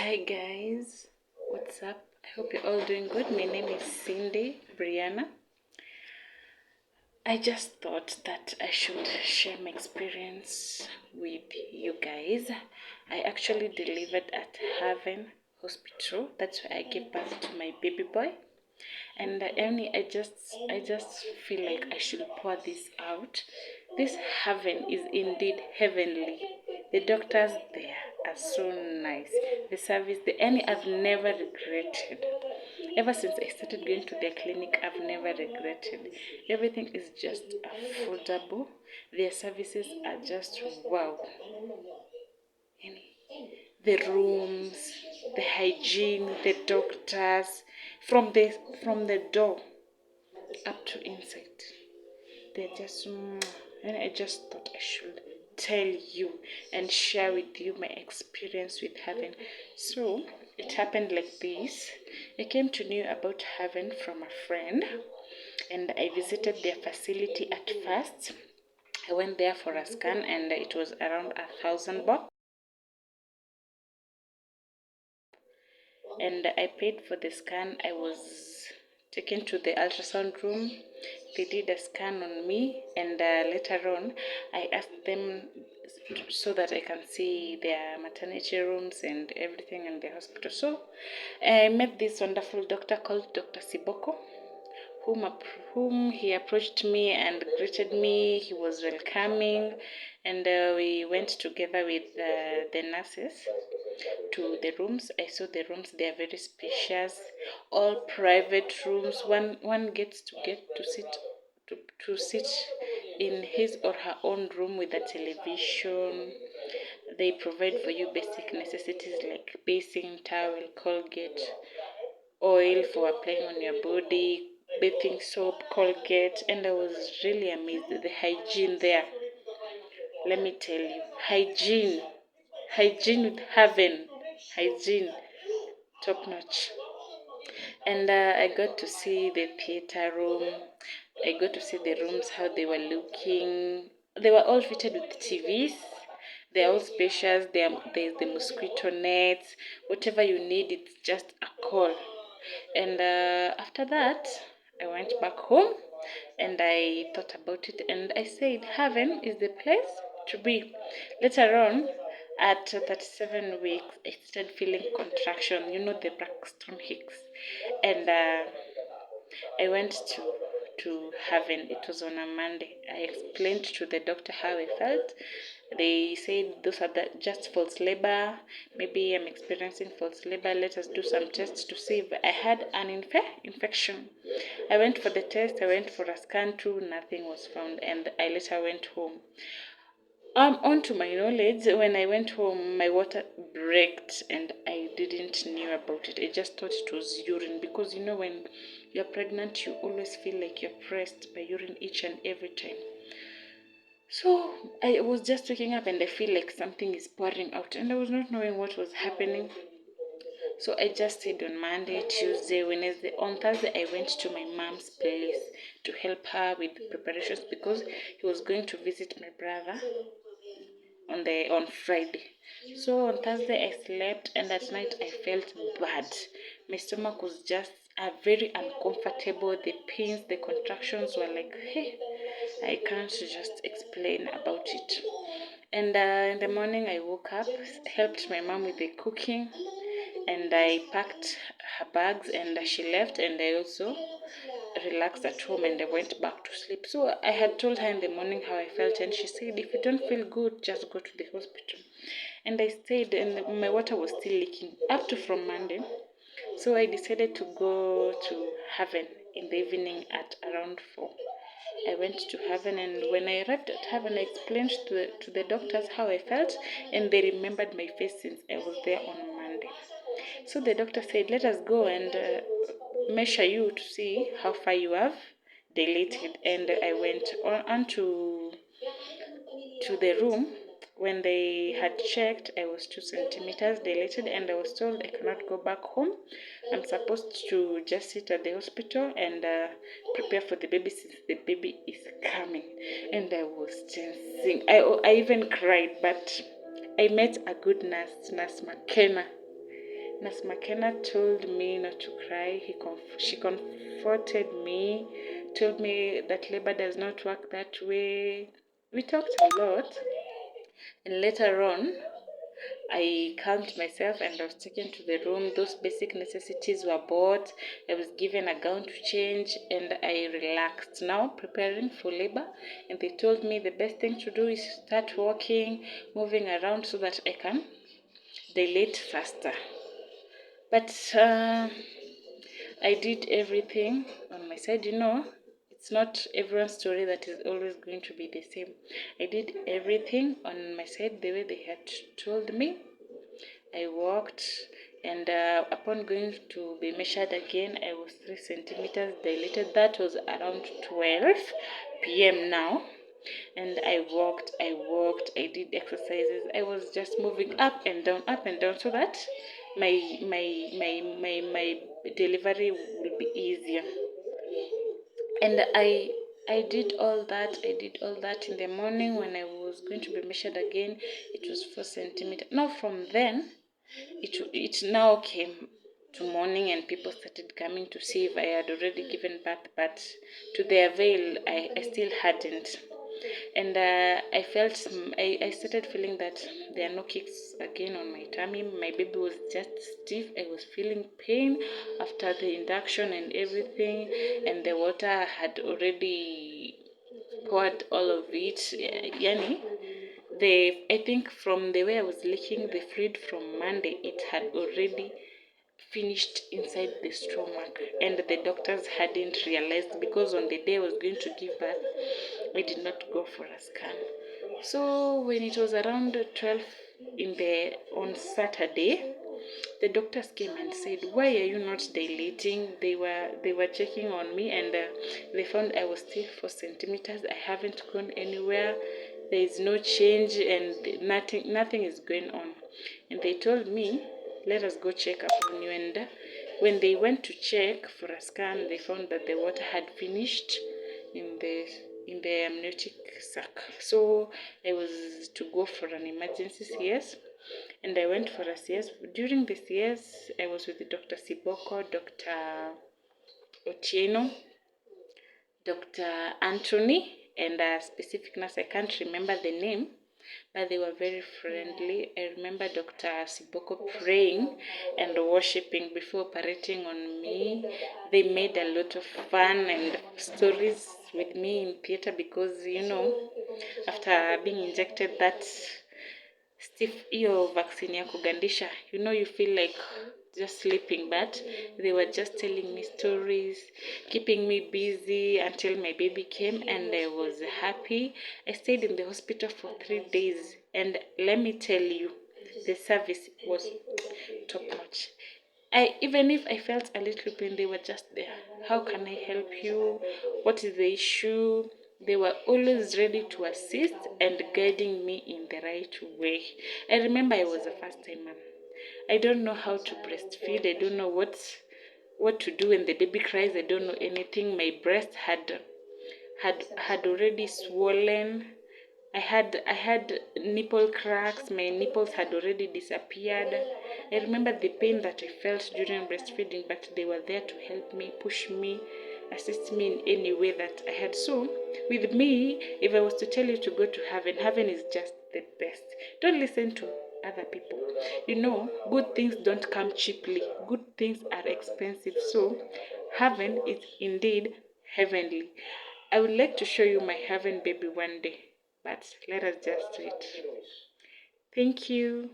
Hi guys, what's up? I hope you're all doing good. My name is Cindy Brianna. I just thought that I should share my experience with you guys. I actually delivered at Haven Hospital. That's where I gave birth to my baby boy. And I just feel like I should pour this out. This Haven is indeed heavenly. The doctors there are so nice. The service, I've never regretted. Ever since I started going to their clinic, I've never regretted. Everything is just affordable. Their services are just wow. The rooms, the hygiene, the doctors, from the door up to inside. They're just and I just thought I should tell you and share with you my experience with Heaven. So it happened like this. I came to know about Heaven from a friend, and I visited their facility at first. I went there for a scan, and it was around 1,000 bucks. And I paid for the scan. I was taken to the ultrasound room. They did a scan on me, and later on, I asked them so that I can see their maternity rooms and everything in the hospital. So I met this wonderful doctor called Dr. Siboko, whom he approached me and greeted me. He was welcoming, and we went together with the nurses to the rooms. I saw the rooms; they are very spacious, all private rooms. One gets to sit to sit in his or her own room with a television. They provide for you basic necessities like bathing towel, Colgate, oil for applying on your body, bathing soap, Colgate, and I was really amazed at the hygiene there. Let me tell you, hygiene with heaven, hygiene top notch. And I got to see the theater room. I got to see the rooms, how they were looking. They were all fitted with TVs. They're all spacious. There's the mosquito nets. Whatever you need, it's just a call. And after that, I went back home and I thought about it and I said, Heaven is the place to be. Later on, at 37 weeks, I started feeling contraction, the Braxton Hicks. And I went to Heaven. It was on a Monday. I explained to the doctor how I felt. They said those are just false labor. Maybe I'm experiencing false labor. Let us do some tests to see if I had an infection. I went for the test. I went for a scan too. Nothing was found, and I later went home. On to my knowledge, when I went home, my water braked and I didn't knew about it. I just thought it was urine because when you're pregnant, you always feel like you're pressed by urine each and every time. So I was just waking up and I feel like something is pouring out and I was not knowing what was happening. So I just stayed on Monday, Tuesday, Wednesday. On Thursday, I went to my mom's place to help her with preparations because he was going to visit my brother on Friday. So on Thursday I slept and at night I felt bad. My stomach was just very uncomfortable. The pains, the contractions were like, hey, I can't just explain about it. And in the morning I woke up, helped my mom with the cooking, and I packed her bags and she left and I also relaxed at home and I went back to sleep. So I had told her in the morning how I felt and she said, if you don't feel good, just go to the hospital. And I stayed and my water was still leaking up to from Monday. So I decided to go to Heaven in the evening at around 4. I went to Heaven and when I arrived at Heaven, I explained to the doctors how I felt and they remembered my face since I was there on Monday. So the doctor said, let us go and measure you to see how far you have dilated. And I went on to the room. When they had checked, I was 2 centimeters dilated, and I was told I cannot go back home. I'm supposed to just sit at the hospital and prepare for the baby since the baby is coming. And I was tensing. I even cried, but I met a good nurse, Nurse McKenna. Nurse McKenna told me not to cry. She comforted me, told me that labor does not work that way. We talked a lot, and later on, I calmed myself and I was taken to the room. Those basic necessities were bought. I was given a gown to change and I relaxed. Now preparing for labor, and they told me the best thing to do is start walking, moving around so that I can dilate faster. But I did everything on my side. It's not everyone's story that is always going to be the same. I did everything on my side the way they had told me. I walked, and upon going to be measured again, I was 3 centimeters dilated. That was around 12 p.m. now. And I walked, I did exercises. I was just moving up and down, so that my delivery will be easier. And I did all that. I did all that in the morning when I was going to be measured again. It was 4 centimeters. Now from then, it now came to morning and people started coming to see if I had already given birth, but to their veil, I still hadn't. And I started feeling that there are no kicks again on my tummy. My baby was just stiff. I was feeling pain after the induction and everything, and the water had already poured all of it. Yani, I think from the way I was licking the fluid from Monday, it had already finished inside the stomach, and the doctors hadn't realized, because on the day I was going to give birth, I did not go for a scan. So when it was around 12 on Saturday, the doctors came and said, "Why are you not dilating?" They were checking on me, and they found I was still 4 centimeters. I haven't gone anywhere. There is no change, and nothing is going on. And they told me, "Let us go check up on you." And when they went to check for a scan, they found that the water had finished in the amniotic sac. So I was to go for an emergency CS, and I went for a CS. During the CS, I was with Dr. Siboko, Dr. Otieno, Dr. Anthony, and a specific nurse. I can't remember the name, but they were very friendly. I remember Dr. Siboko praying and worshiping before operating on me. They made a lot of fun and stories with me in theater, because, after being injected that stiff vaccine ya kugandisha, you feel like just sleeping, but they were just telling me stories, keeping me busy until my baby came, and I was happy. I stayed in the hospital for 3 days, and let me tell you, the service was top notch. Even if I felt a little pain, they were just there. How can I help you? What is the issue? They were always ready to assist and guiding me in the right way. I remember I was a first-time mom. I don't know how to breastfeed. I don't know what to do when the baby cries. I don't know anything. My breast had already swollen. I had nipple cracks. My nipples had already disappeared. I remember the pain that I felt during breastfeeding, but they were there to help me, push me, assist me in any way that I had. So with me, if I was to tell you to go to heaven, heaven is just the best. Don't listen to other people. Good things don't come cheaply. Good things are expensive. So heaven is indeed heavenly. I would like to show you my heaven baby one day, but let us just wait. Thank you.